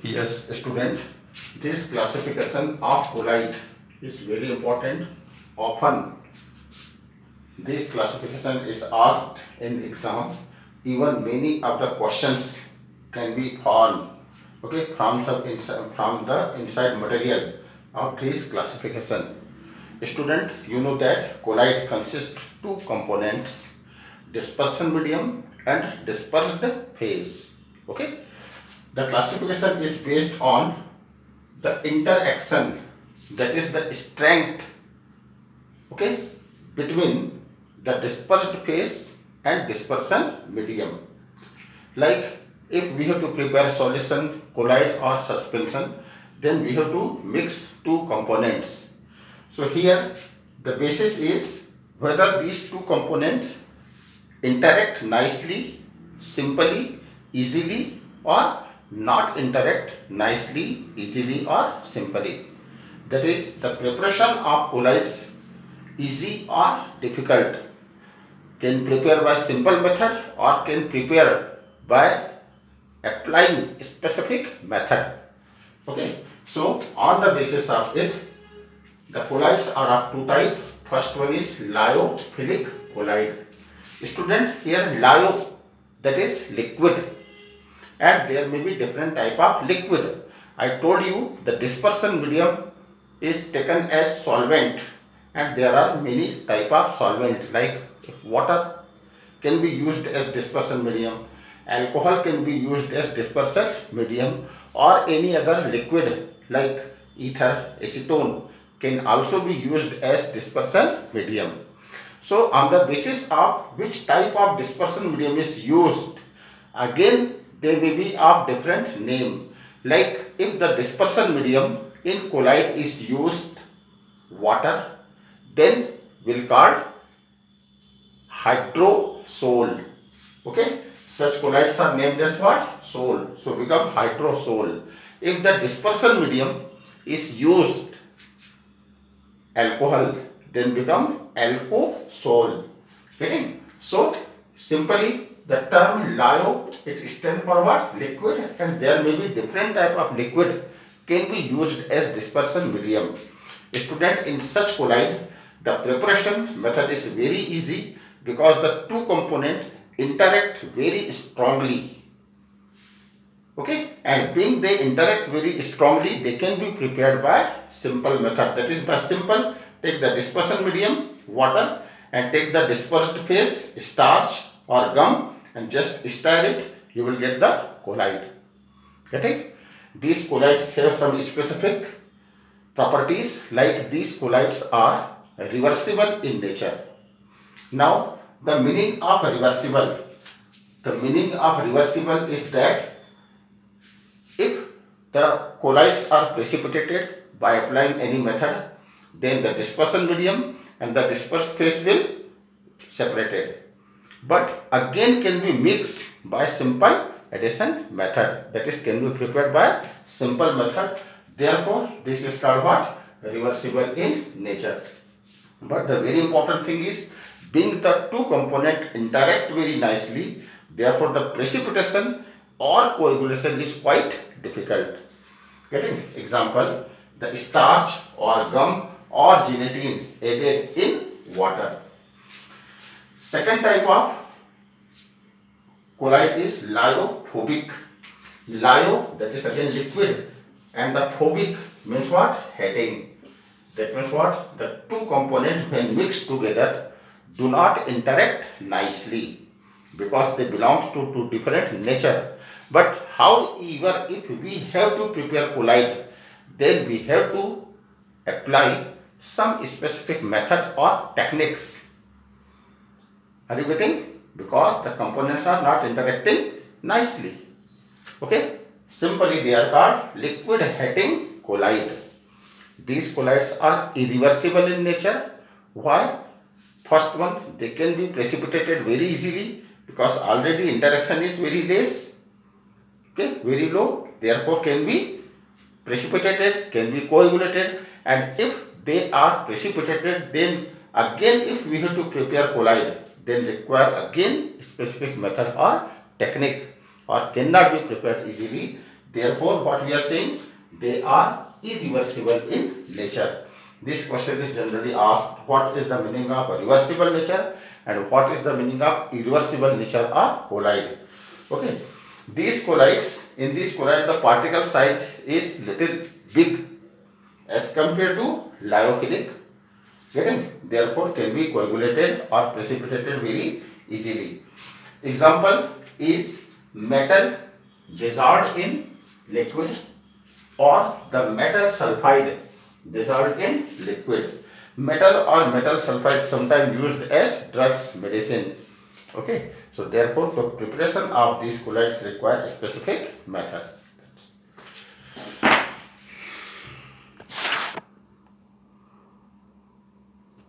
Yes, student, this classification of colloid is very important. Often, this classification is asked in exam. Even many of the questions can be found, okay, from the inside material of this classification. Student, you know that colloid consists two components: dispersion medium and dispersed phase. Okay, the classification is based on the interaction, that is the strength, okay, between the dispersed phase and dispersion medium. Like if we have to prepare solution, colloid or suspension, then we have to mix two components. So here the basis is whether these two components interact nicely, simply, easily, or not interact nicely, easily, or simply. That is, the preparation of colloids, easy or difficult, can prepare by simple method or can prepare by applying specific method. Okay, so on the basis of it, the colloids are of two types. First one is lyophilic colloid. Student, here lyo, that is liquid, and there may be different type of liquid. I told you the dispersion medium is taken as solvent, and there are many type of solvent, like water can be used as dispersion medium, alcohol can be used as dispersion medium, or any other liquid like ether, acetone can also be used as dispersion medium. So on the basis of which type of dispersion medium is used, again they may be of different name. Like if the dispersion medium in colloid is used water, then will called hydrosol. Okay, such colloids are named as what? Sol. So become hydrosol. If the dispersion medium is used alcohol, then become alkosol. Getting? So simply the term lyo, it stands for what? Liquid, and there may be different type of liquid can be used as dispersion medium. Student, in such colloid, the preparation method is very easy because the two components interact very strongly. Okay, and being they interact very strongly, they can be prepared by simple method. That is, by simple, take the dispersion medium water and take the dispersed phase starch or gum and just stir it, you will get the colloid. Getting? These colloids have some specific properties, like these colloids are reversible in nature. Now the meaning of reversible, is that if the colloids are precipitated by applying any method, then the dispersion medium and the dispersed phase will separated. But again can be mixed by simple addition method. That is, can be prepared by simple method. Therefore, this is called what? Reversible in nature. But the very important thing is, being the two components interact very nicely, therefore the precipitation or coagulation is quite difficult. Getting? Example, the starch or gum or gelatin added in water. Second type of colloid is lyophobic. Lyo, that is again liquid, and the phobic means what? Heading. That means what? The two components when mixed together do not interact nicely because they belong to two different nature. But however, if we have to prepare colloid, then we have to apply some specific method or techniques. Are you getting? Because the components are not interacting nicely. Okay? Simply they are called liquid heating colloid. These colloids are irreversible in nature. Why? First one, they can be precipitated very easily because already interaction is very less, okay, very low. Therefore, can be precipitated, can be coagulated, and if they are precipitated, then again if we have to prepare colloid, then require again specific method or technique, or cannot be prepared easily. Therefore, what we are saying, they are irreversible in nature. This question is generally asked, what is the meaning of reversible nature and what is the meaning of irreversible nature of colloid. Okay, in these colloids the particle size is little big as compared to lyophilic, getting, therefore can be coagulated or precipitated very easily. Example is metal dissolved in liquid or the metal sulfide dissolved in liquid. Metal or metal sulfide sometimes used as drugs, medicine. Okay, so therefore the preparation of these colloids require a specific method.